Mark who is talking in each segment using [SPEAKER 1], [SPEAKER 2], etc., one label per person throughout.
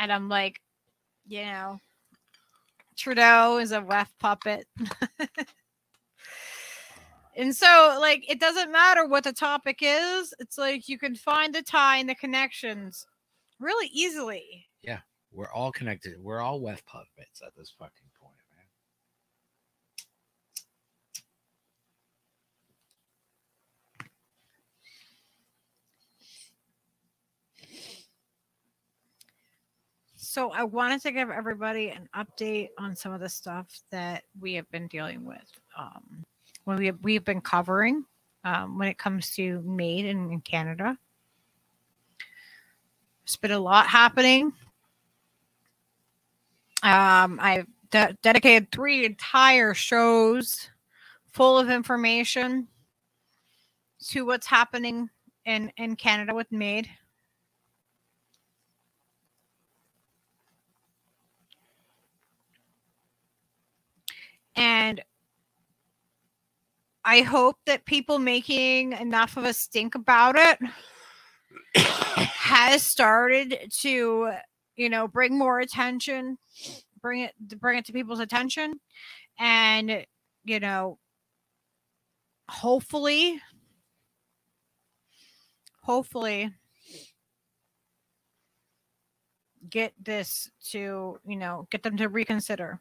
[SPEAKER 1] And I'm like, you know, Trudeau is a WEF puppet. And so, like, it doesn't matter what the topic is. It's like you can find the tie and the connections really easily.
[SPEAKER 2] Yeah, we're all connected. We're all WEF puppets at this fucking point, man.
[SPEAKER 1] So I wanted to give everybody an update on some of the stuff that we have been dealing with. When we've been covering when it comes to MAID in Canada. There's been a lot happening. I've dedicated 3 entire shows full of information to what's happening in Canada with MAID. And I hope that people making enough of a stink about it has started to, you know, bring more attention, bring it to people's attention, and, you know, hopefully get this to, you know, get them to reconsider.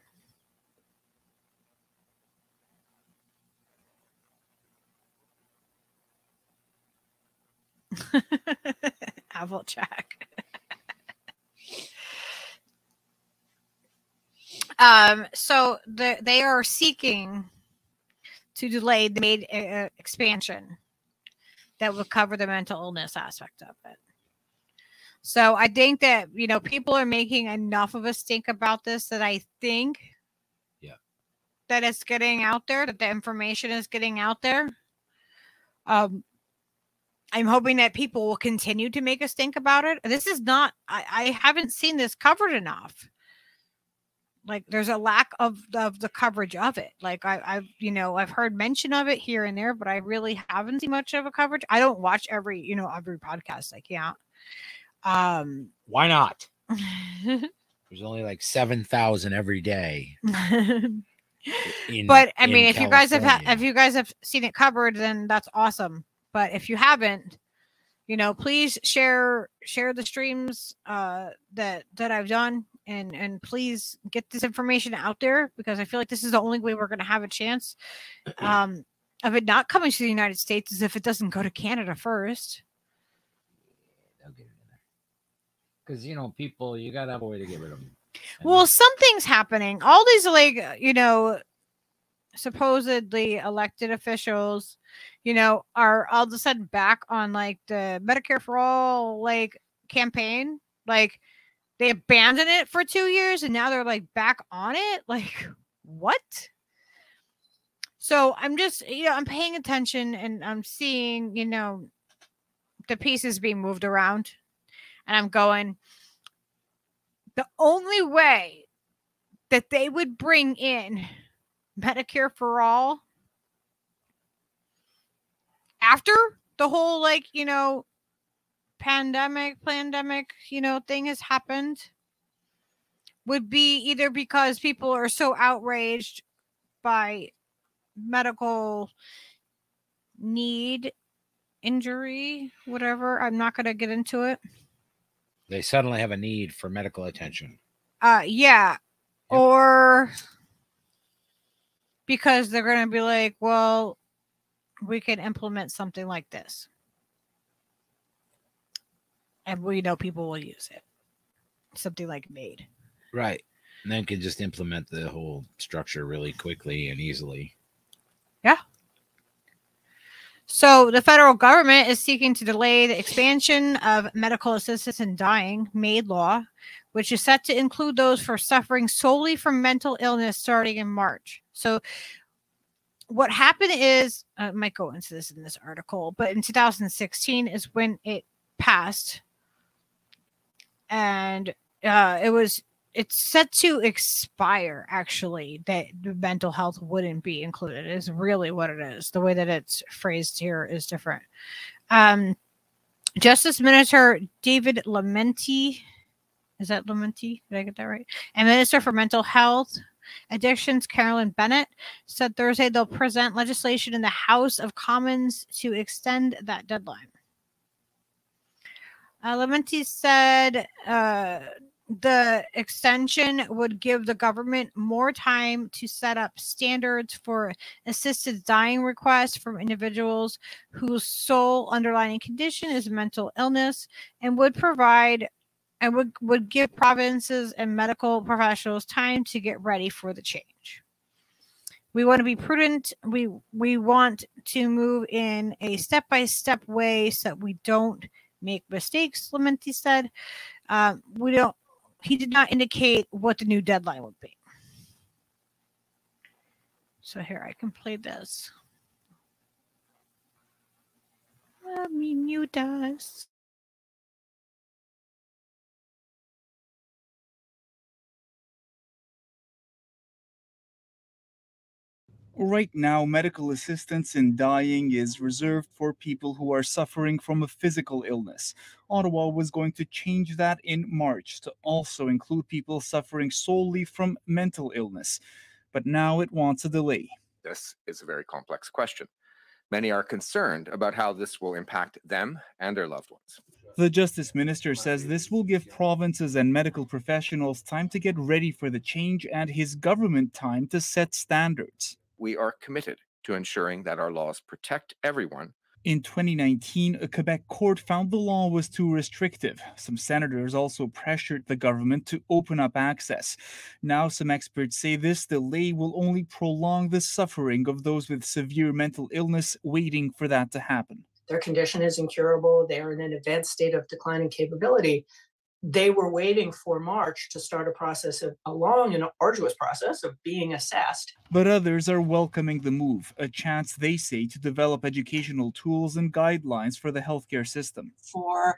[SPEAKER 1] Applejack. So they are seeking to delay the MAID expansion that will cover the mental illness aspect of it. So I think that, you know, people are making enough of a stink about this that I think that it's getting out there, that the information is getting out there. I'm hoping that people will continue to make a stink about it. This is not, I haven't seen this covered enough. Like, there's a lack of the coverage of it. Like, I've heard mention of it here and there, but I really haven't seen much of a coverage. I don't watch every podcast. I can't.
[SPEAKER 2] Why not? There's only like 7,000 every day.
[SPEAKER 1] But I mean, if you guys have seen it covered, then that's awesome. But if you haven't, you know, please share the streams that I've done, and please get this information out there, because I feel like this is the only way we're going to have a chance of it not coming to the United States, is if it doesn't go to Canada first.
[SPEAKER 2] They'll get it in there, because, you know, people, you got to have a way to get rid of them.
[SPEAKER 1] Well, something's happening. All these, like, you know, supposedly elected officials, you know, are all of a sudden back on, like, the Medicare for All, like, campaign. Like, they abandoned it for 2 years and now they're, like, back on it. Like, what? So I'm just, you know, I'm paying attention, and I'm seeing, you know, the pieces being moved around, and I'm going, the only way that they would bring in Medicare for All after the whole, like, you know, pandemic, you know, thing has happened, would be either because people are so outraged by medical need, injury, whatever. I'm not going to get into it.
[SPEAKER 2] They suddenly have a need for medical attention.
[SPEAKER 1] Yeah.
[SPEAKER 2] Yep.
[SPEAKER 1] Or because they're going to be like, well, we can implement something like this, and we know people will use it. Something like MAID.
[SPEAKER 2] Right. And then can just implement the whole structure really quickly and easily.
[SPEAKER 1] Yeah. So the federal government is seeking to delay the expansion of medical assistance in dying, MAID law, which is set to include those for suffering solely from mental illness starting in March. So what happened is, I might go into this in this article, but in 2016 is when it passed. And it's set to expire, actually, that the mental health wouldn't be included, is really what it is. The way that it's phrased here is different. Justice Minister David Lamenti Is that Lementi? Did I get that right? And Minister for Mental Health Addictions, Carolyn Bennett, said Thursday they'll present legislation in the House of Commons to extend that deadline. Lementi said the extension would give the government more time to set up standards for assisted dying requests from individuals whose sole underlying condition is mental illness, and would provide and would give provinces and medical professionals time to get ready for the change. We want to be prudent. We want to move in a step-by-step way so that we don't make mistakes, Lementi said. He did not indicate what the new deadline would be. So here, I can play this. Let me mute us.
[SPEAKER 3] Right now, medical assistance in dying is reserved for people who are suffering from a physical illness. Ottawa was going to change that in March to also include people suffering solely from mental illness. But now it wants a delay.
[SPEAKER 4] This is a very complex question. Many are concerned about how this will impact them and their loved ones.
[SPEAKER 3] The Justice Minister says this will give provinces and medical professionals time to get ready for the change and his government time to set standards.
[SPEAKER 4] We are committed to ensuring that our laws protect everyone.
[SPEAKER 3] In 2019, a Quebec court found the law was too restrictive. Some senators also pressured the government to open up access. Now, some experts say this delay will only prolong the suffering of those with severe mental illness waiting for that to happen.
[SPEAKER 5] Their condition is incurable. They are in an advanced state of declining capability. They were waiting for March to start a long and arduous process of being assessed.
[SPEAKER 3] But others are welcoming the move, a chance, they say, to develop educational tools and guidelines for the healthcare system.
[SPEAKER 6] For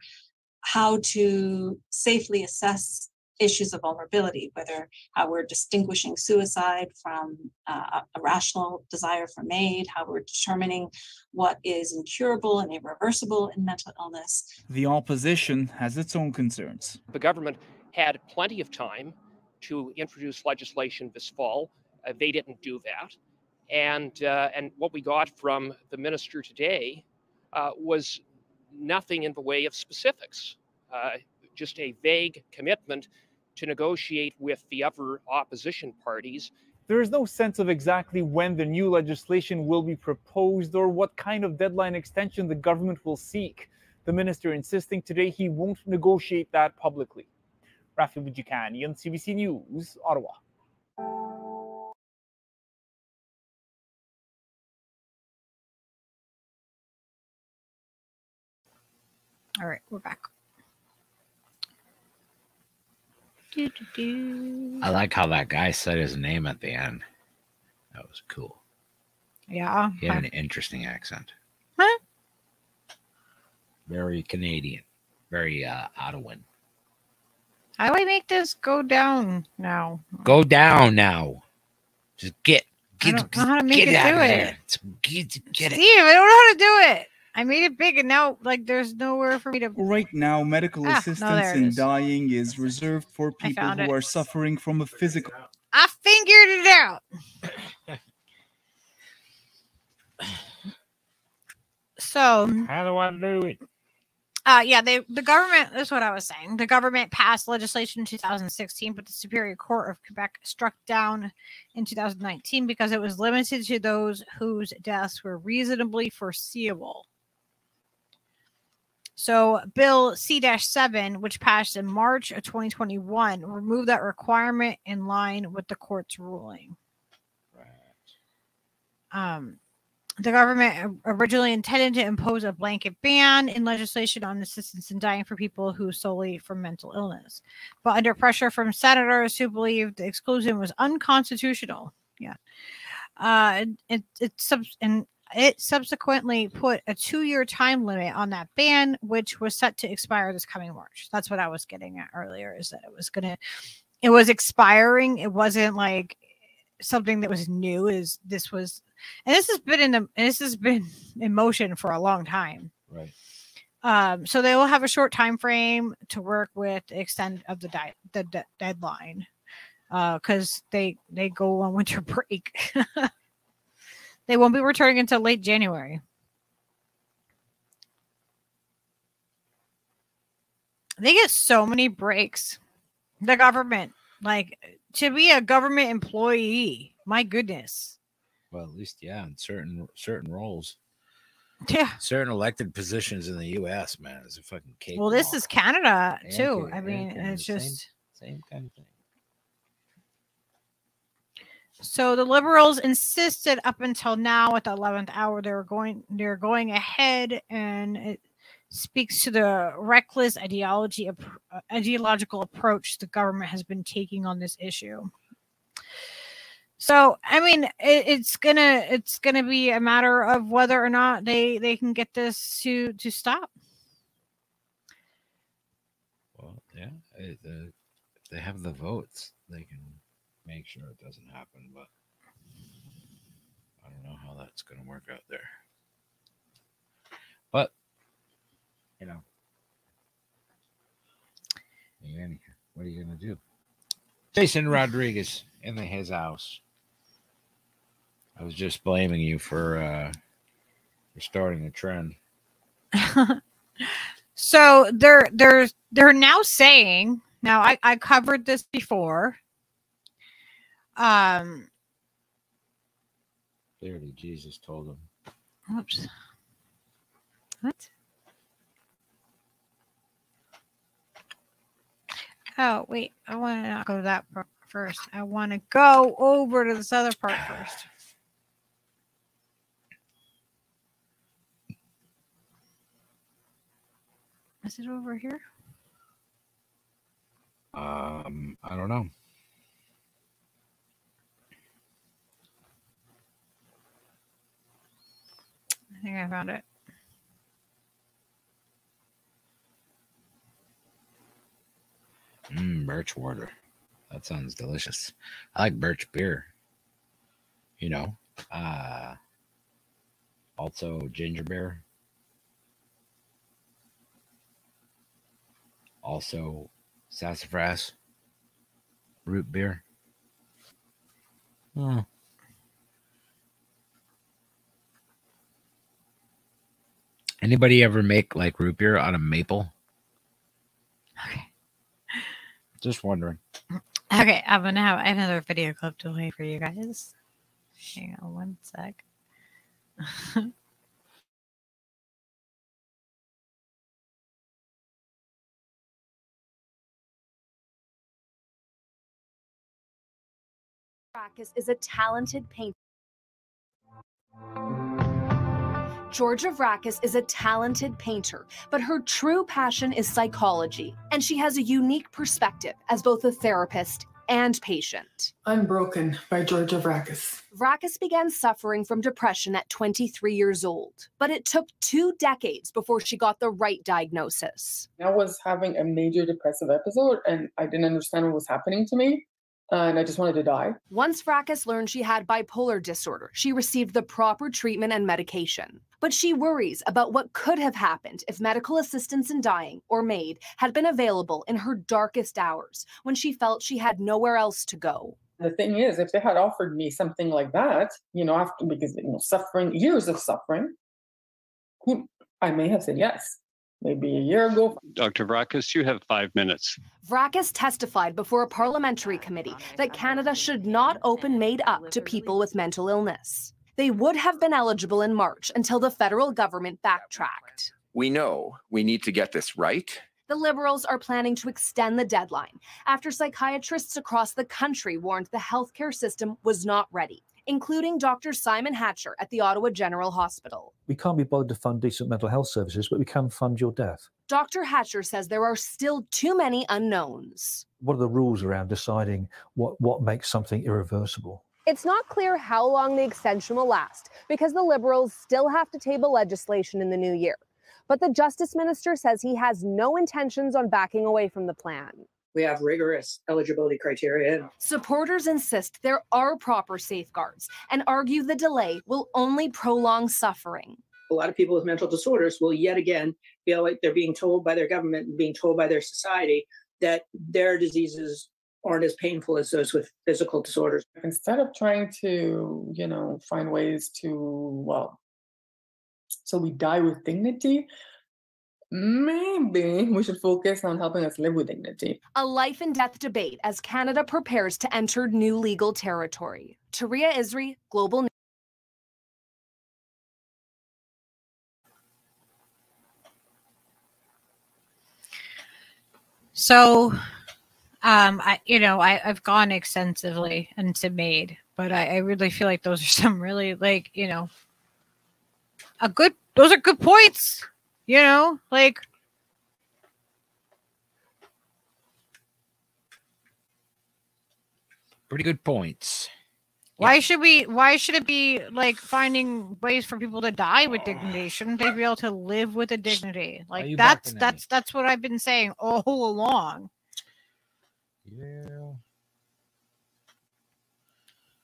[SPEAKER 6] how to safely assess issues of vulnerability, whether how we're distinguishing suicide from a rational desire for MAID, how we're determining what is incurable and irreversible in mental illness.
[SPEAKER 3] The opposition has its own concerns.
[SPEAKER 7] The government had plenty of time to introduce legislation this fall. They didn't do that. And what we got from the minister today was nothing in the way of specifics, just a vague commitment to negotiate with the other opposition parties.
[SPEAKER 3] There is no sense of exactly when the new legislation will be proposed or what kind of deadline extension the government will seek. The minister insisting today he won't negotiate that publicly. Rafi Bujikani on CBC News, Ottawa.
[SPEAKER 1] All right, we're back.
[SPEAKER 2] I like how that guy said his name at the end. That was cool.
[SPEAKER 1] Yeah.
[SPEAKER 2] He had an interesting accent.
[SPEAKER 1] Huh?
[SPEAKER 2] Very Canadian. Very Ottawan.
[SPEAKER 1] How do I make this go down now?
[SPEAKER 2] Go down now. Just get
[SPEAKER 1] I don't know how to make
[SPEAKER 2] get
[SPEAKER 1] it
[SPEAKER 2] out
[SPEAKER 1] do
[SPEAKER 2] of
[SPEAKER 1] it.
[SPEAKER 2] there. Get
[SPEAKER 1] Steve,
[SPEAKER 2] it.
[SPEAKER 1] I don't know how to do it. I made it big and now there's nowhere for me to.
[SPEAKER 3] Right now, medical assistance in dying is reserved for people who are suffering from a physical.
[SPEAKER 1] I figured it out. So
[SPEAKER 2] How do I do it?
[SPEAKER 1] The government, that's what I was saying. The government passed legislation in 2016, but the Superior Court of Quebec struck down in 2019 because it was limited to those whose deaths were reasonably foreseeable. So Bill C-7, which passed in March of 2021, removed that requirement in line with the court's ruling. The government originally intended to impose a blanket ban in legislation on assistance in dying for people who solely from mental illness. But under pressure from senators who believed the exclusion was unconstitutional, it subsequently put a 2-year time limit on that ban, which was set to expire this coming March. That's what I was getting at earlier, is that it was expiring. It wasn't like something that was new. This has been in motion for a long time.
[SPEAKER 2] Right.
[SPEAKER 1] So they will have a short time frame to work with the extent of the deadline, because they go on winter break. They won't be returning until late January. They get so many breaks. The government, like, to be a government employee, my goodness.
[SPEAKER 2] Well, at least, yeah, in certain roles.
[SPEAKER 1] Yeah.
[SPEAKER 2] Certain elected positions in the U.S., man, is a fucking cake.
[SPEAKER 1] Well, this is Canada,
[SPEAKER 2] And
[SPEAKER 1] too.
[SPEAKER 2] Canada,
[SPEAKER 1] I mean,
[SPEAKER 2] and Canada,
[SPEAKER 1] it's just...
[SPEAKER 2] Same kind of thing.
[SPEAKER 1] So the Liberals insisted up until now at the 11th hour they're going ahead, and it speaks to the reckless ideological approach the government has been taking on this issue. So I mean, it's gonna be a matter of whether or not they can get this to stop.
[SPEAKER 2] Well, yeah, if they have the votes, they can make sure it doesn't happen, but I don't know how that's going to work out there. But, you know, what are you going to do? Jason Rodriguez in his house. I was just blaming you for starting a trend.
[SPEAKER 1] So they're now saying, now I covered this before. Clearly,
[SPEAKER 2] Jesus told him.
[SPEAKER 1] Oops. What? Oh, wait. I want to not go to that part first. I want to go over to this other part first. Is it over here?
[SPEAKER 2] I don't know.
[SPEAKER 1] I think I found it.
[SPEAKER 2] Birch water. That sounds delicious. I like birch beer. You know. Also ginger beer. Also sassafras. Root beer. Anybody ever make like root beer out of maple?
[SPEAKER 1] Okay.
[SPEAKER 2] Just wondering.
[SPEAKER 1] Okay, I'm gonna have another video clip to play for you guys. Hang on one sec.
[SPEAKER 8] Vrackus is a talented painter. Georgia Vrackus is a talented painter, but her true passion is psychology, and she has a unique perspective as both a therapist and patient.
[SPEAKER 9] Unbroken by Georgia Vrackus.
[SPEAKER 8] Vrackus began suffering from depression at 23 years old, but it took 2 decades before she got the right diagnosis.
[SPEAKER 9] I was having a major depressive episode, and I didn't understand what was happening to me. And I just wanted to die.
[SPEAKER 8] Once Vrackus learned she had bipolar disorder, she received the proper treatment and medication. But she worries about what could have happened if medical assistance in dying, or MAID, had been available in her darkest hours, when she felt she had nowhere else to go.
[SPEAKER 9] The thing is, if they had offered me something like that, after, because, suffering, years of suffering, I may have said yes. Maybe a year ago.
[SPEAKER 10] Dr. Vrackus, you have 5 minutes.
[SPEAKER 8] Vrackus testified before a parliamentary committee that Canada should not open MAID up to people with mental illness. They would have been eligible in March until the federal government backtracked.
[SPEAKER 4] We know we need to get this right.
[SPEAKER 8] The Liberals are planning to extend the deadline after psychiatrists across the country warned the healthcare system was not ready, including Dr. Simon Hatcher at the Ottawa General Hospital.
[SPEAKER 11] We can't be bothered to fund decent mental health services, but we can fund your death.
[SPEAKER 8] Dr. Hatcher says there are still too many unknowns.
[SPEAKER 11] What are the rules around deciding what makes something irreversible?
[SPEAKER 12] It's not clear how long the extension will last because the Liberals still have to table legislation in the new year. But the Justice Minister says he has no intentions on backing away from the plan.
[SPEAKER 5] We have rigorous eligibility criteria.
[SPEAKER 8] Supporters insist there are proper safeguards and argue the delay will only prolong suffering.
[SPEAKER 5] A lot of people with mental disorders will yet again feel like they're being told by their government and being told by their society that their diseases aren't as painful as those with physical disorders.
[SPEAKER 9] Instead of trying to, you know, find ways to, well, so we die with dignity, maybe we should focus on helping us live with dignity.
[SPEAKER 8] A life and death debate as Canada prepares to enter new legal territory. Taria Isri, Global News.
[SPEAKER 1] So, I've gone extensively into MAID, but I really feel like those are some really, like, those are good points, like.
[SPEAKER 2] Pretty good points.
[SPEAKER 1] Why should it be like finding ways for people to die with dignity? Shouldn't they be able to live with a dignity? Like that's what I've been saying all along.
[SPEAKER 2] Yeah.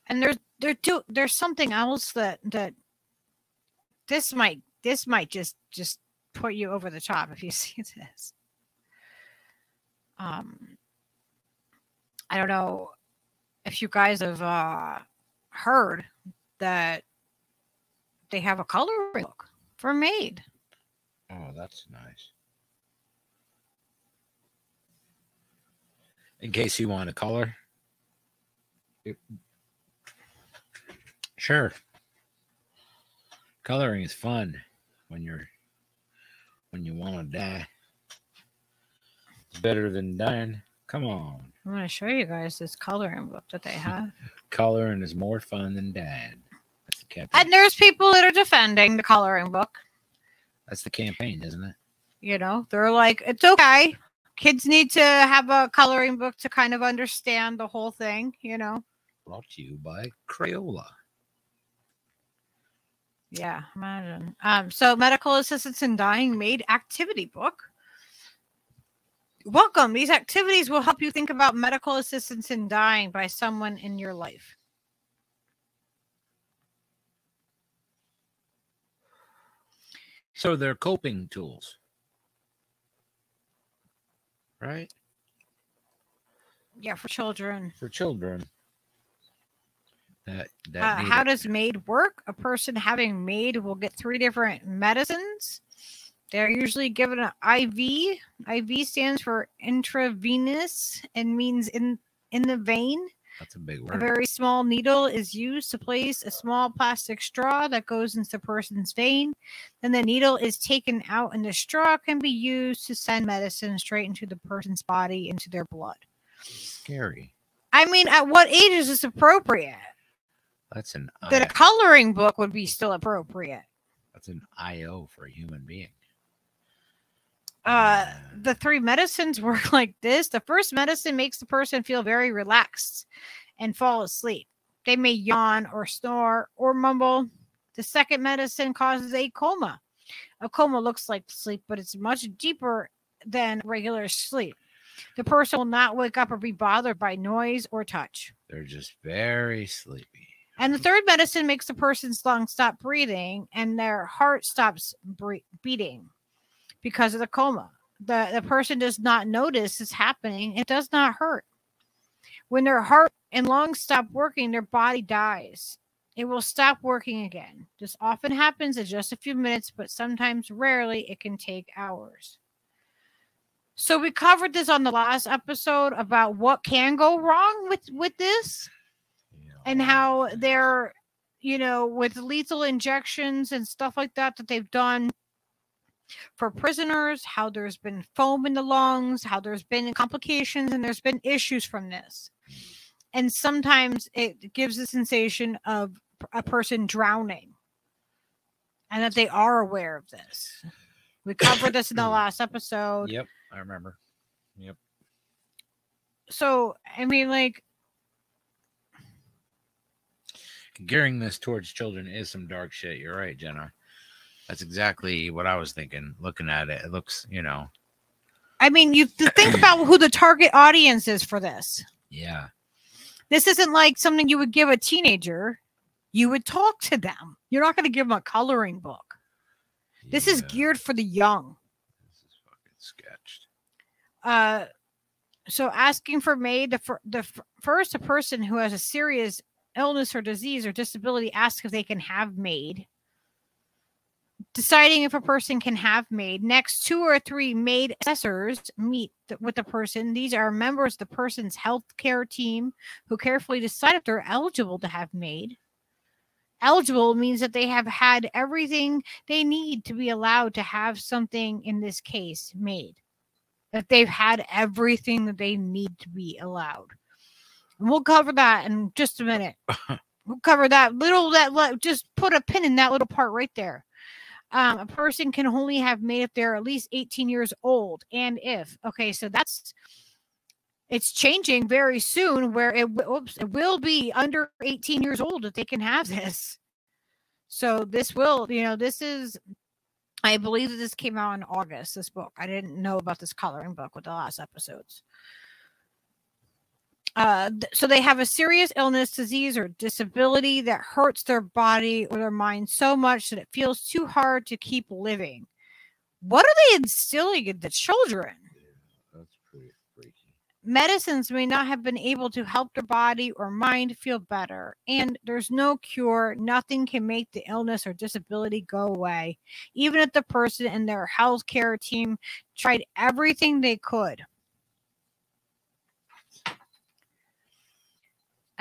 [SPEAKER 1] And there's something else that this might just put you over the top if you see this. I don't know if you guys have heard that they have a coloring book for MAID.
[SPEAKER 2] Oh, that's nice. In case you want to color. Sure. Coloring is fun when you want to die. It's better than dying. Come on.
[SPEAKER 1] I'm going to show you guys this coloring book that they have.
[SPEAKER 2] Coloring is more fun than dying. That's the campaign.
[SPEAKER 1] And there's people that are defending the coloring book.
[SPEAKER 2] That's the campaign, isn't it?
[SPEAKER 1] They're like, it's okay. Kids need to have a coloring book to kind of understand the whole thing,
[SPEAKER 2] Brought to you by Crayola.
[SPEAKER 1] Yeah, imagine. So Medical Assistance in Dying MAID activity book. Welcome. These activities will help you think about medical assistance in dying by someone in your life.
[SPEAKER 2] So they're coping tools, right?
[SPEAKER 1] Yeah, for children.
[SPEAKER 2] For children.
[SPEAKER 1] How does MAID work? A person having MAID will get 3 different medicines. They're usually given an IV. IV stands for intravenous and means in the vein.
[SPEAKER 2] That's a big word.
[SPEAKER 1] A very small needle is used to place a small plastic straw that goes into the person's vein. Then the needle is taken out and the straw can be used to send medicine straight into the person's body, into their blood.
[SPEAKER 2] Scary.
[SPEAKER 1] I mean, at what age is this appropriate?
[SPEAKER 2] That's an
[SPEAKER 1] That a coloring book would be still appropriate.
[SPEAKER 2] That's an IO for a human being.
[SPEAKER 1] The 3 medicines work like this. The first medicine makes the person feel very relaxed and fall asleep. They may yawn or snore or mumble. The second medicine causes a coma. A coma looks like sleep, but it's much deeper than regular sleep. The person will not wake up or be bothered by noise or touch.
[SPEAKER 2] They're just very sleepy.
[SPEAKER 1] And the third medicine makes the person's lungs stop breathing and their heart stops beating because of the coma. The person does not notice this happening. It does not hurt. When their heart and lungs stop working, their body dies. It will stop working again. This often happens in just a few minutes, but sometimes, rarely, it can take hours. So we covered this on the last episode about what can go wrong with this, and how they're, with lethal injections and stuff like that they've done for prisoners, how there's been foam in the lungs, how there's been complications, and there's been issues from this. And sometimes it gives a sensation of a person drowning, and that they are aware of this. We covered this in the last episode.
[SPEAKER 2] Yep, I remember. Yep.
[SPEAKER 1] So, I mean, like,
[SPEAKER 2] gearing this towards children is some dark shit. You're right, Jenna. That's exactly what I was thinking. Looking at it, it looks,
[SPEAKER 1] I mean, you think about who the target audience is for this.
[SPEAKER 2] Yeah.
[SPEAKER 1] This isn't like something you would give a teenager. You would talk to them. You're not going to give them a coloring book. Yeah. This is geared for the young.
[SPEAKER 2] sketched.
[SPEAKER 1] So asking for MAID, first a person who has a serious illness or disease or disability asks if they can have MAID. Deciding if a person can have MAID. Next, 2 or 3 MAID assessors meet with the person. These are members of the person's health care team who carefully decide if they're eligible to have MAID. Eligible means that they have had everything they need to be allowed to have something, in this case, MAID. That they've had everything that they need to be allowed. And we'll cover that in just a minute. We'll cover that just put a pin in that little part right there. A person can only have MAID if they're at least 18 years old. And if, okay, so it's changing very soon where it will be under 18 years old that they can have this. So this will, this is, I believe that this came out in August, this book. I didn't know about this coloring book with the last episodes. So they have a serious illness, disease, or disability that hurts their body or their mind so much that it feels too hard to keep living. What are they instilling in the children?
[SPEAKER 2] Yeah, that's pretty freaky.
[SPEAKER 1] Medicines may not have been able to help their body or mind feel better, and there's no cure. Nothing can make the illness or disability go away, even if the person and their health care team tried everything they could.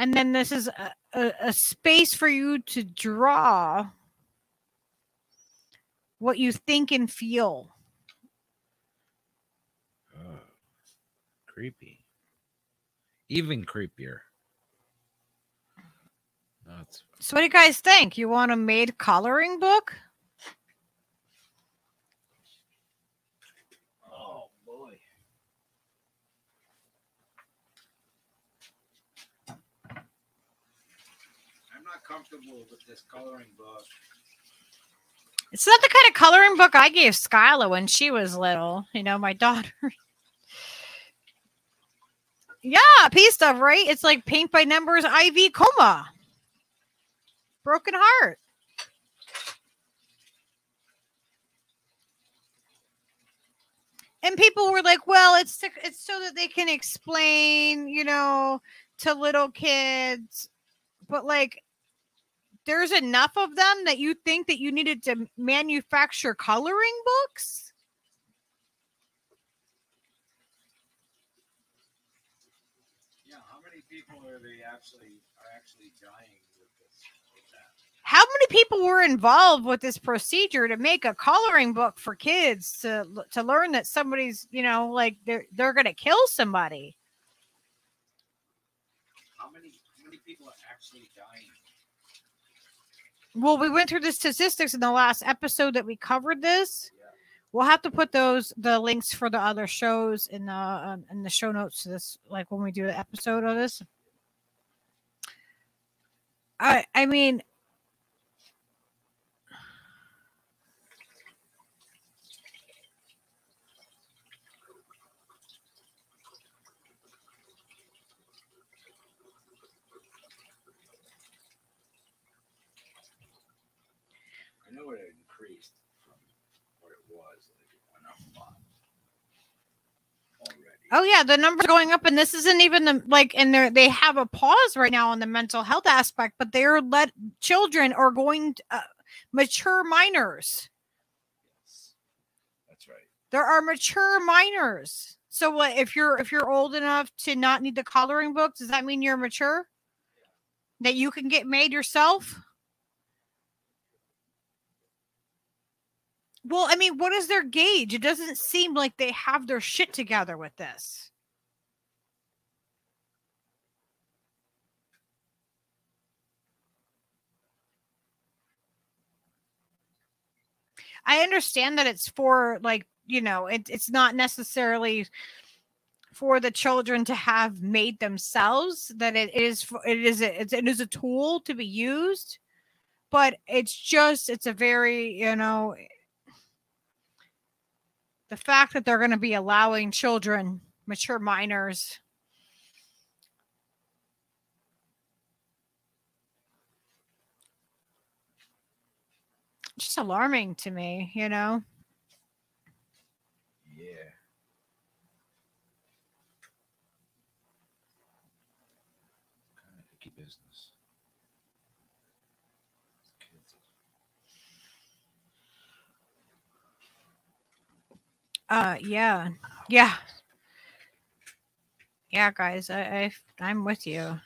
[SPEAKER 1] And then this is a space for you to draw what you think and feel.
[SPEAKER 2] Oh, creepy. Even creepier.
[SPEAKER 1] So what do you guys think? You want a MAID coloring book?
[SPEAKER 2] Oh, boy. I'm not comfortable with this coloring book.
[SPEAKER 1] It's not the kind of coloring book I gave Skyla when she was little. My daughter. Yeah, P stuff, right? It's like paint by numbers, IV coma. Broken heart. And people were like, well, it's so that they can explain, to little kids. But like, there's enough of them that you think that you needed to manufacture coloring books?
[SPEAKER 2] Yeah, how many people are actually dying with this?
[SPEAKER 1] How many people were involved with this procedure to make a coloring book for kids to learn that somebody's, like they're going to kill somebody?
[SPEAKER 2] How many people are actually dying?
[SPEAKER 1] Well, we went through the statistics in the last episode that we covered this. Yeah. We'll have to put the links for the other shows in the show notes to this, like when we do the episode of this. I mean,
[SPEAKER 2] I know it increased from what it was. Like it went up a lot already.
[SPEAKER 1] Oh yeah, the numbers going up, and this isn't even and they have a pause right now on the mental health aspect, but they're children are going to, mature minors.
[SPEAKER 2] Yes, that's right.
[SPEAKER 1] There are mature minors. So what if you're old enough to not need the coloring book? Does that mean you're mature? That you can get MAID yourself? Well, I mean, what is their gauge? It doesn't seem like they have their shit together with this. I understand that it's for it's not necessarily for the children to have MAID themselves, that it is a tool to be used, but it's a very, the fact that they're going to be allowing children, mature minors, just alarming to me,
[SPEAKER 2] Yeah. business.
[SPEAKER 1] Yeah, guys, I'm with you.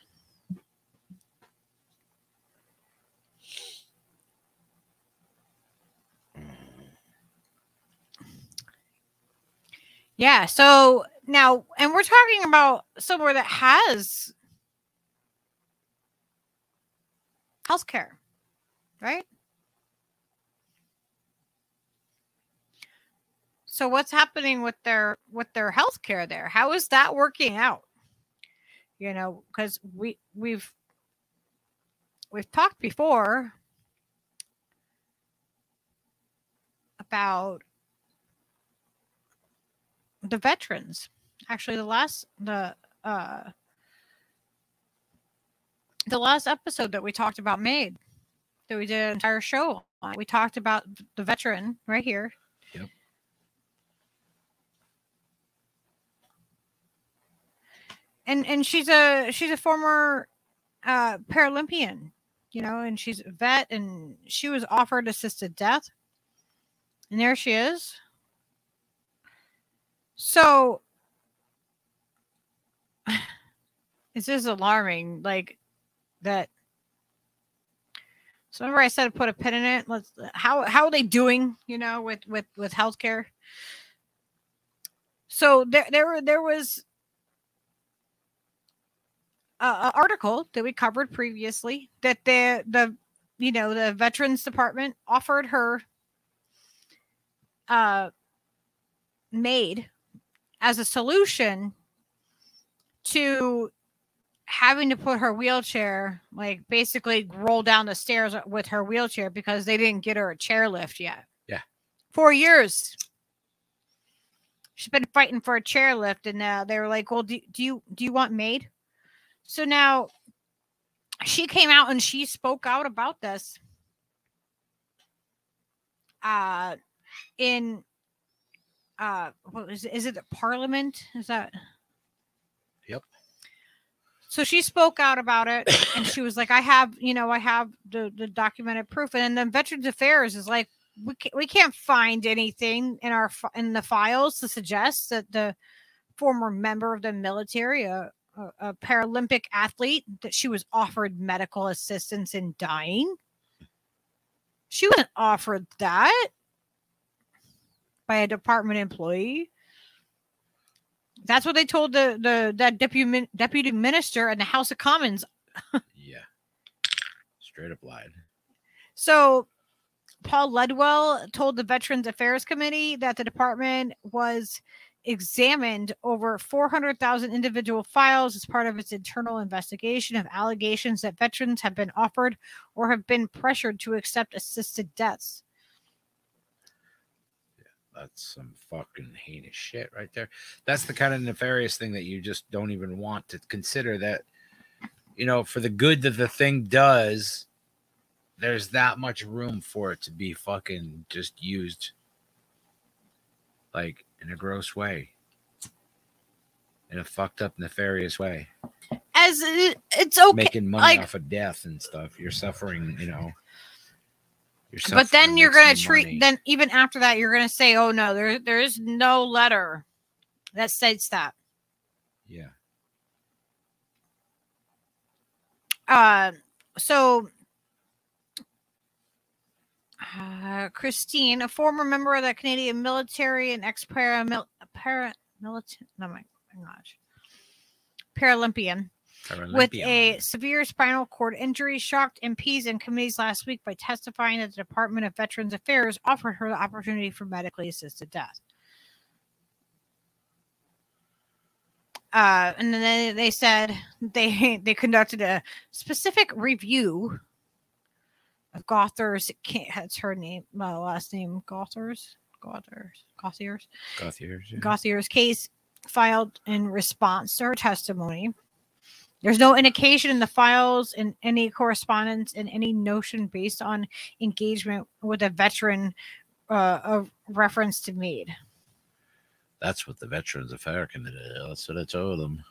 [SPEAKER 1] Yeah, so now, and we're talking about somewhere that has healthcare, right? So what's happening with their healthcare there? How is that working out? You know, because we've talked before about the veterans. Actually, the last episode that we talked about MAID, that we did an entire show on, we talked about the veteran right here.
[SPEAKER 2] Yep.
[SPEAKER 1] And she's a former Paralympian, you know, and she's a vet, and she was offered assisted death, and there she is. So it's just alarming, like that. So remember I said put a pin in it. How are they doing, you know, with healthcare? So there was an article that we covered previously that the Veterans Department offered her MAID as a solution to having to put her wheelchair, like basically roll down the stairs with her wheelchair, because they didn't get her a chairlift yet.
[SPEAKER 2] Yeah.
[SPEAKER 1] 4 years. She's been fighting for a chairlift, and they were like, well, do you want MAID? So now she came out and she spoke out about this in what is it, the Parliament? Is that?
[SPEAKER 2] Yep.
[SPEAKER 1] So she spoke out about it, and she was like, I have the documented proof. And then Veterans Affairs is like, we can't find anything in the files to suggest that the former member of the military, a Paralympic athlete, that she was offered medical assistance in dying. She wasn't offered that by a department employee. That's what they told that deputy minister in the House of Commons.
[SPEAKER 2] Yeah, straight up lied.
[SPEAKER 1] So Paul Ledwell told the Veterans Affairs Committee that the department was examined over 400,000 individual files as part of its internal investigation of allegations that veterans have been offered or have been pressured to accept assisted deaths.
[SPEAKER 2] That's some fucking heinous shit right there. That's the kind of nefarious thing that you just don't even want to consider, that, you know, for the good that the thing does, there's that much room for it to be fucking just used like in a gross way, in a fucked up, nefarious way.
[SPEAKER 1] As it's okay,
[SPEAKER 2] making money off of death and stuff. You're suffering, you know.
[SPEAKER 1] But then you're going to treat, then even after that, you're going to say, oh no, there is no letter that states that.
[SPEAKER 2] Yeah.
[SPEAKER 1] So Christine, a former member of the Canadian military and Paralympian with a severe spinal cord injury, shocked MPs and committees last week by testifying that the Department of Veterans Affairs offered her the opportunity for medically assisted death. And then they said they conducted a specific review of Gauthier's, that's her name, last name, Gauthier's case filed in response to her testimony. There's no indication in the files, in any correspondence, in any notion based on engagement with a veteran of reference to MAID.
[SPEAKER 2] That's what the Veterans Affairs Committee, that's what I told them.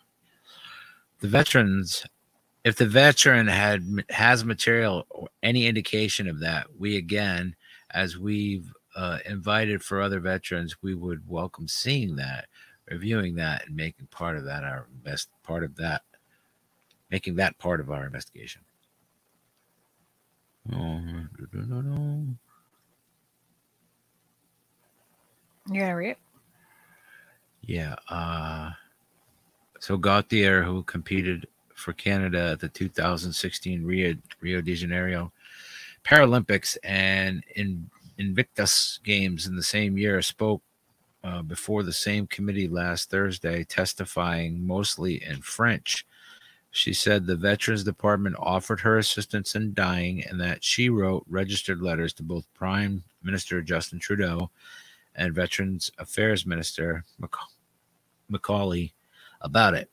[SPEAKER 2] The Veterans If the veteran has material or any indication of that, we again, as we've invited for other veterans, we would welcome seeing that, reviewing that, and making part of that our best part of that, making that part of our investigation.
[SPEAKER 1] You gotta read it.
[SPEAKER 2] Yeah. So Gauthier, who competed for Canada at the 2016 Rio de Janeiro Paralympics and Invictus Games in the same year, spoke before the same committee last Thursday, testifying mostly in French. She said the Veterans Department offered her assistance in dying and that she wrote registered letters to both Prime Minister Justin Trudeau and Veterans Affairs Minister Macaulay about it.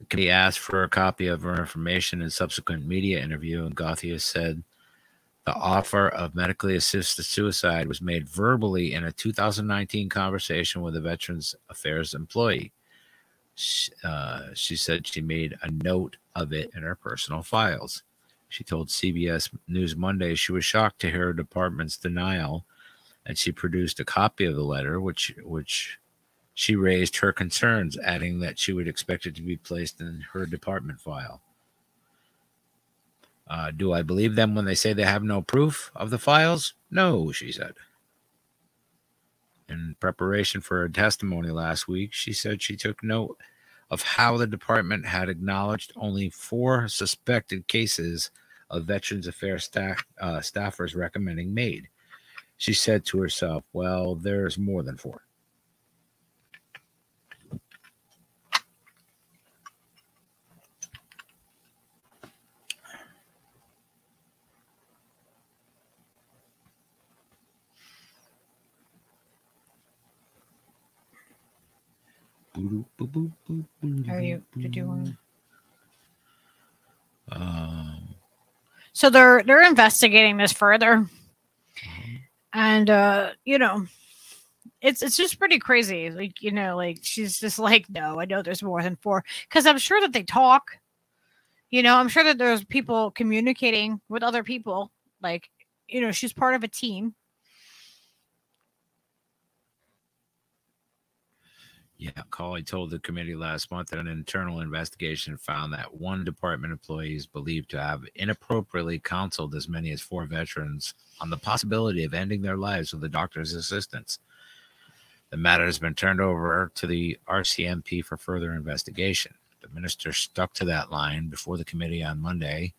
[SPEAKER 2] The committee asked for a copy of her information in subsequent media interview, and Gauthier said the offer of medically assisted suicide was made verbally in a 2019 conversation with a Veterans Affairs employee. She said she made a note of it in her personal files. She told CBS News Monday she was shocked to hear her department's denial, and she produced a copy of the letter, which she raised her concerns, adding that she would expect it to be placed in her department file. Do I believe them when they say they have no proof of the files? No, she said. In preparation for her testimony last week, she said she took note of how the department had acknowledged only 4 suspected cases of Veterans Affairs staffers recommending MAID. She said to herself, well, there's more than 4.
[SPEAKER 1] Did you want? So they're investigating this further, and you know, it's just pretty crazy. Like, you know, like she's just like, no, I know there's more than 4, because I'm sure that they talk. You know, I'm sure that there's people communicating with other people. Like, you know, she's part of a team.
[SPEAKER 2] Yeah, Macaulay told the committee last month that an internal investigation found that 1 department employee is believed to have inappropriately counseled as many as 4 veterans on the possibility of ending their lives with a doctor's assistance. The matter has been turned over to the RCMP for further investigation. The minister stuck to that line before the committee on Monday,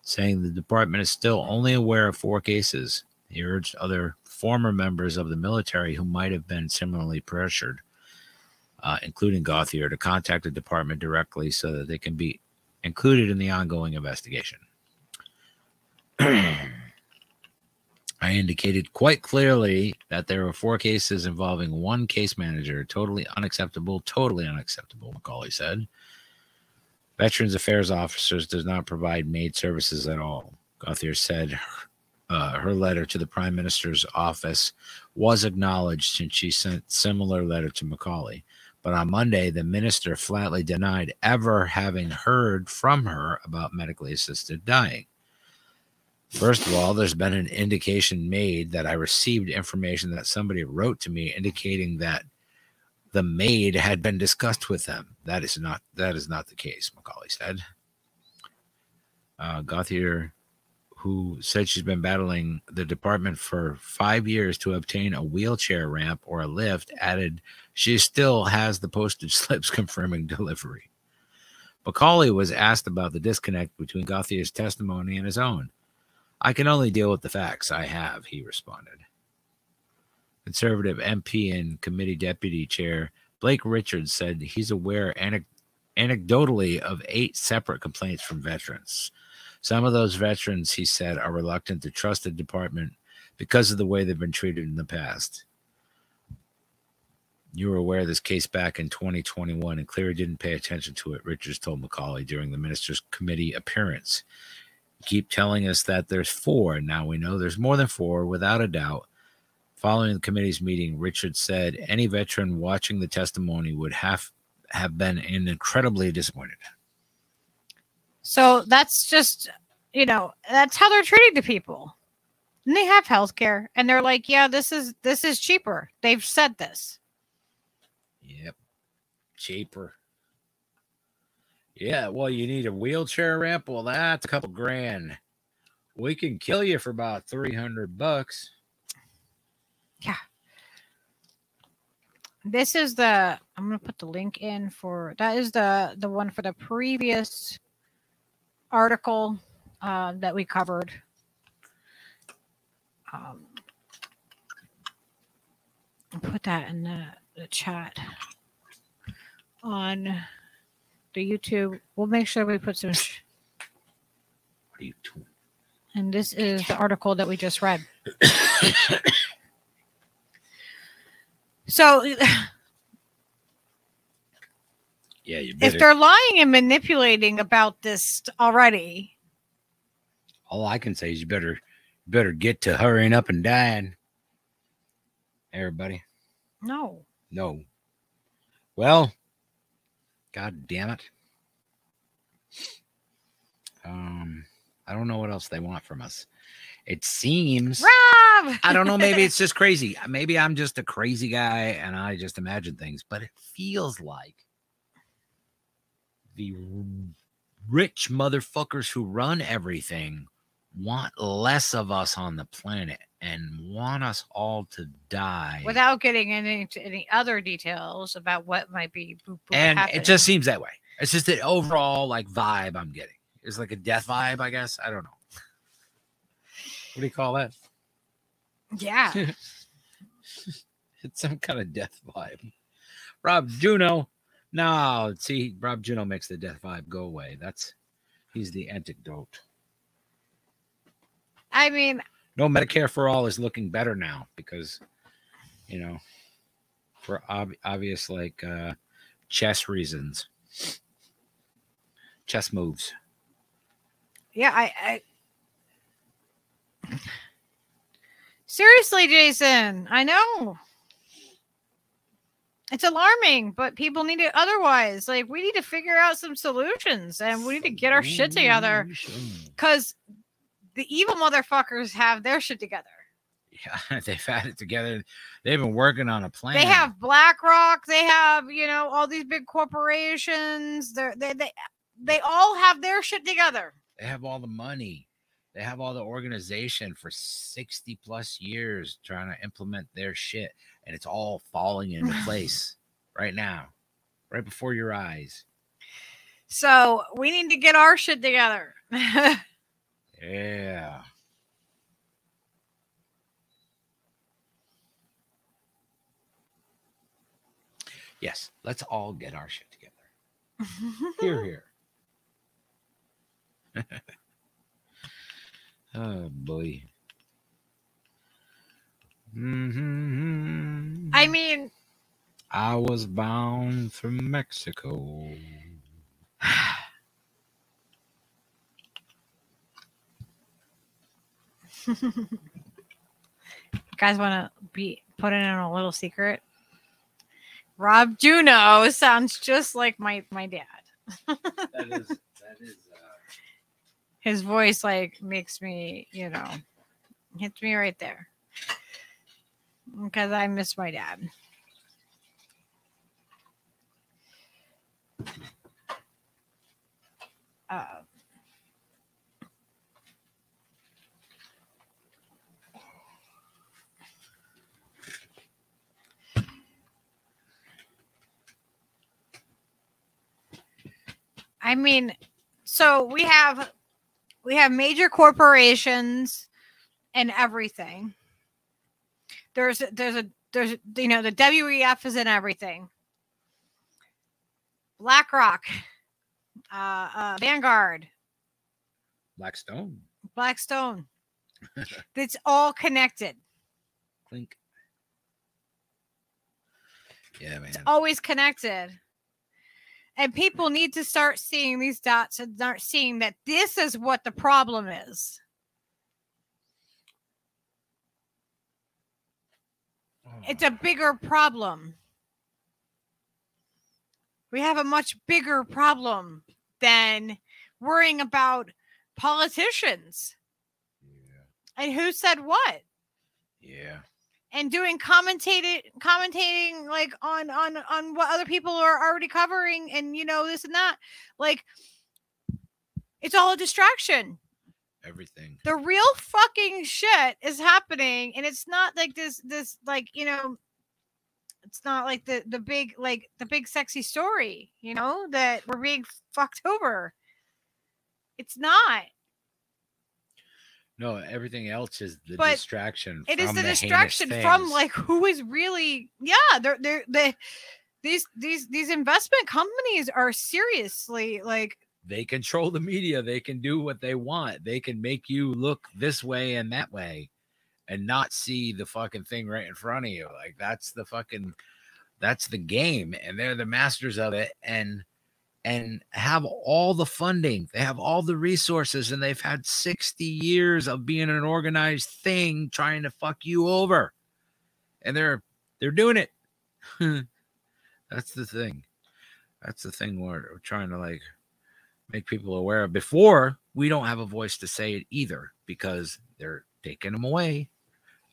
[SPEAKER 2] saying the department is still only aware of 4 cases. He urged other former members of the military who might have been similarly pressured, including Gauthier, to contact the department directly so that they can be included in the ongoing investigation. I indicated quite clearly that there were 4 cases involving 1 case manager. Totally unacceptable, Macaulay said. Veterans Affairs officers does not provide MAID services at all. Gauthier said her letter to the Prime Minister's office was acknowledged since she sent similar letter to Macaulay. But on Monday, the minister flatly denied ever having heard from her about medically assisted dying. First of all, there's been an indication made that I received information that somebody wrote to me indicating that the MAID had been discussed with them. That is not the case, Macaulay said. Gauthier, who said she's been battling the department for 5 years to obtain a wheelchair ramp or a lift, added she still has the postage slips confirming delivery. Macaulay was asked about the disconnect between Gauthier's testimony and his own. I can only deal with the facts I have, he responded. Conservative MP and committee deputy chair Blake Richards said he's aware anecdotally of 8 separate complaints from veterans. Some of those veterans, he said, are reluctant to trust the department because of the way they've been treated in the past. You were aware of this case back in 2021 and clearly didn't pay attention to it, Richards told Macaulay during the minister's committee appearance. You keep telling us that there's 4, and now we know there's more than 4, without a doubt. Following the committee's meeting, Richards said any veteran watching the testimony would have been incredibly disappointed.
[SPEAKER 1] So that's just, you know, that's how they're treating the people. And they have health care, and they're like, yeah, this is cheaper. They've said this.
[SPEAKER 2] Yep. Cheaper. Yeah, well, you need a wheelchair ramp. Well, that's a couple grand. We can kill you for about $300.
[SPEAKER 1] Yeah. This is the, I'm going to put the link in for, that is the one for the previous article that we covered. I'll put that in the chat on the YouTube. We'll make sure we put some.
[SPEAKER 2] What are you doing?
[SPEAKER 1] And this is the article that we just read. So,
[SPEAKER 2] yeah, you better,
[SPEAKER 1] if they're lying and manipulating about this already,
[SPEAKER 2] all I can say is you better get to hurrying up and dying. Everybody.
[SPEAKER 1] no.
[SPEAKER 2] Well, God damn it. I don't know what else they want from us. It seems,
[SPEAKER 1] Rob!
[SPEAKER 2] I don't know, maybe it's just crazy. Maybe I'm just a crazy guy and I just imagine things, but it feels like the rich motherfuckers who run everything want less of us on the planet and want us all to die.
[SPEAKER 1] Without getting into any other details about what might be
[SPEAKER 2] and
[SPEAKER 1] happening.
[SPEAKER 2] It just seems that way. It's just the overall like vibe I'm getting. It's like a death vibe, I guess. I don't know. What do you call that?
[SPEAKER 1] Yeah.
[SPEAKER 2] It's some kind of death vibe. Rob Juno. No, see, Rob Juno makes the death vibe go away. He's the antidote.
[SPEAKER 1] I mean,
[SPEAKER 2] no, Medicare for all is looking better now because, you know, for obvious like chess reasons, chess moves.
[SPEAKER 1] Yeah, I seriously, Jason, I know it's alarming, but people need it otherwise. Like, we need to figure out some solutions, and we need to get our shit together because the evil motherfuckers have their shit together.
[SPEAKER 2] Yeah, they've had it together. They've been working on a plan.
[SPEAKER 1] They have BlackRock. They have, you know, all these big corporations. They all have their shit together.
[SPEAKER 2] They have all the money. They have all the organization for 60 plus years trying to implement their shit. And it's all falling into place right now, right before your eyes.
[SPEAKER 1] So we need to get our shit together.
[SPEAKER 2] Yeah. Yes, let's all get our shit together. Hear, hear. Oh boy.
[SPEAKER 1] I mean,
[SPEAKER 2] I was bound for Mexico.
[SPEAKER 1] You guys want to be put in a little secret? Rob Juno sounds just like my dad.
[SPEAKER 2] That is
[SPEAKER 1] His voice like makes me, you know, hits me right there because I miss my dad. I mean, so we have major corporations and everything. There's you know, the WEF is in everything. BlackRock, Vanguard,
[SPEAKER 2] Blackstone.
[SPEAKER 1] It's all connected.
[SPEAKER 2] Clink. Yeah, man.
[SPEAKER 1] It's always connected. And people need to start seeing these dots and start seeing that this is what the problem is. It's a bigger problem. We have a much bigger problem than worrying about politicians and who said what.
[SPEAKER 2] Yeah.
[SPEAKER 1] And doing commentating like on what other people are already covering, and you know, this and that. Like, it's all a distraction.
[SPEAKER 2] Everything.
[SPEAKER 1] The real fucking shit is happening, and it's not like this like, you know, it's not like the big sexy story, you know, that we're being fucked over. It's not.
[SPEAKER 2] No, everything else is the
[SPEAKER 1] But
[SPEAKER 2] distraction.
[SPEAKER 1] It is
[SPEAKER 2] from
[SPEAKER 1] the
[SPEAKER 2] heinous
[SPEAKER 1] distraction
[SPEAKER 2] things.
[SPEAKER 1] from like who is really, these investment companies are seriously like,
[SPEAKER 2] they control the media. They can do what they want. They can make you look this way and that way and not see the fucking thing right in front of you. Like, that's the game, and they're the masters of it, and have all the funding. They have all the resources, and they've had 60 years of being an organized thing trying to fuck you over. And they're doing it. That's the thing. That's the thing we're trying to like make people aware of. Before, we don't have a voice to say it either, because they're taking them away.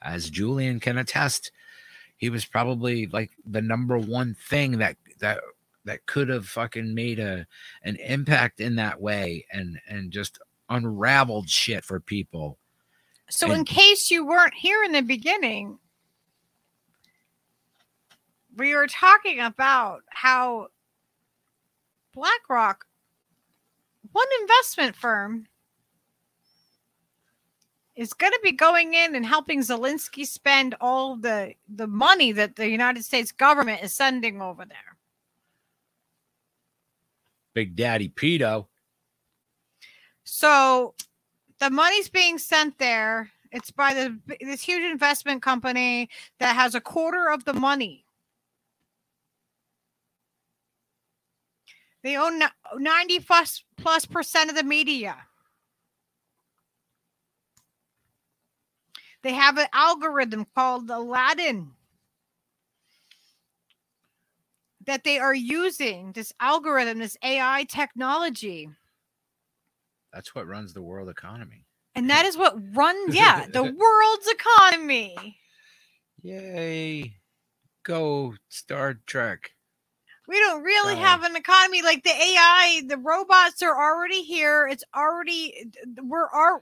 [SPEAKER 2] As Julian can attest, he was probably like the number one thing that could have fucking made an impact in that way, and just unraveled shit for people.
[SPEAKER 1] So in case you weren't here in the beginning, we were talking about how BlackRock, one investment firm, is going to be going in and helping Zelensky spend all the money that the United States government is sending over there.
[SPEAKER 2] Big Daddy Pedo.
[SPEAKER 1] So the money's being sent there. It's by this huge investment company that has a quarter of the money. They own 90+ percent of the media. They have an algorithm called Aladdin that they are using. This algorithm, this AI technology.
[SPEAKER 2] That's what runs the world economy.
[SPEAKER 1] And that is what runs, the world's economy.
[SPEAKER 2] Yay. Go Star Trek.
[SPEAKER 1] We don't really have an economy. Like the AI, the robots are already here. It's already,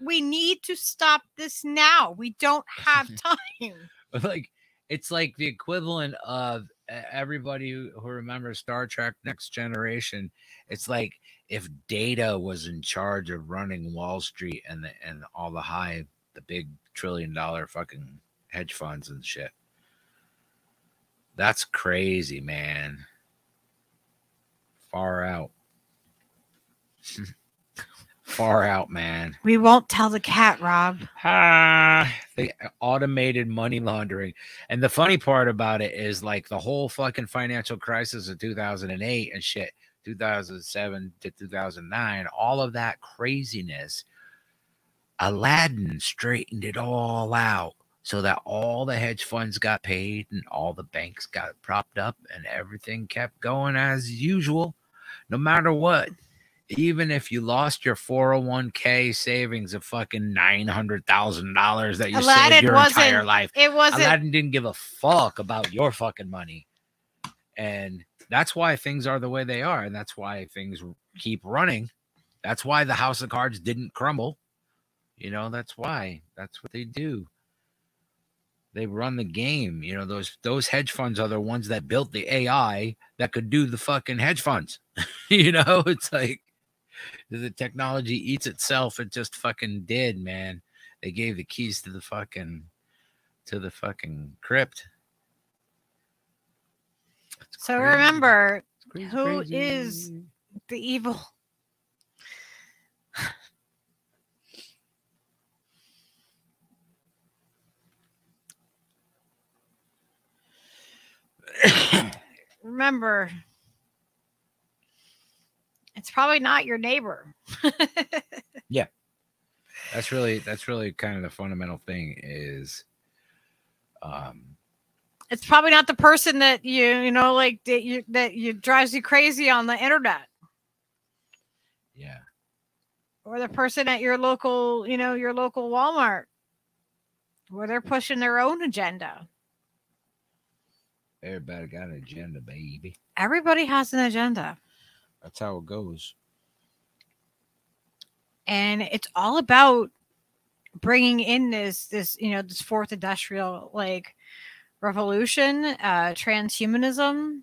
[SPEAKER 1] we need to stop this now. We don't have time.
[SPEAKER 2] Like, it's like the equivalent of everybody who remembers Star Trek Next Generation. It's like if Data was in charge of running Wall Street and all the big $1 trillion fucking hedge funds and shit. That's crazy, man. Far out. Far out, man.
[SPEAKER 1] We won't tell the cat, Rob.
[SPEAKER 2] The automated money laundering. And the funny part about it is, like, the whole fucking financial crisis of 2008 and shit, 2007 to 2009, all of that craziness, Aladdin straightened it all out so that all the hedge funds got paid and all the banks got propped up and everything kept going as usual. No matter what, even if you lost your 401k savings of fucking $900,000 that you saved your entire life, Aladdin didn't give a fuck about your fucking money. And that's why things are the way they are. And that's why things keep running. That's why the house of cards didn't crumble. You know, that's why. That's what they do. They run the game. You know, those hedge funds are the ones that built the AI that could do the fucking hedge funds. You know, it's like the technology eats itself. It just fucking did, man. They gave the keys to the fucking crypt.
[SPEAKER 1] So remember, who is the evil? Remember, it's probably not your neighbor.
[SPEAKER 2] Yeah. That's really kind of the fundamental thing is
[SPEAKER 1] it's probably not the person that you know like that you drives you crazy on the internet.
[SPEAKER 2] Yeah.
[SPEAKER 1] or the person at your local, your local Walmart, where they're pushing their own agenda.
[SPEAKER 2] Everybody got an agenda, baby.
[SPEAKER 1] Everybody has an agenda.
[SPEAKER 2] That's how it goes.
[SPEAKER 1] And it's all about bringing in this fourth industrial revolution, transhumanism,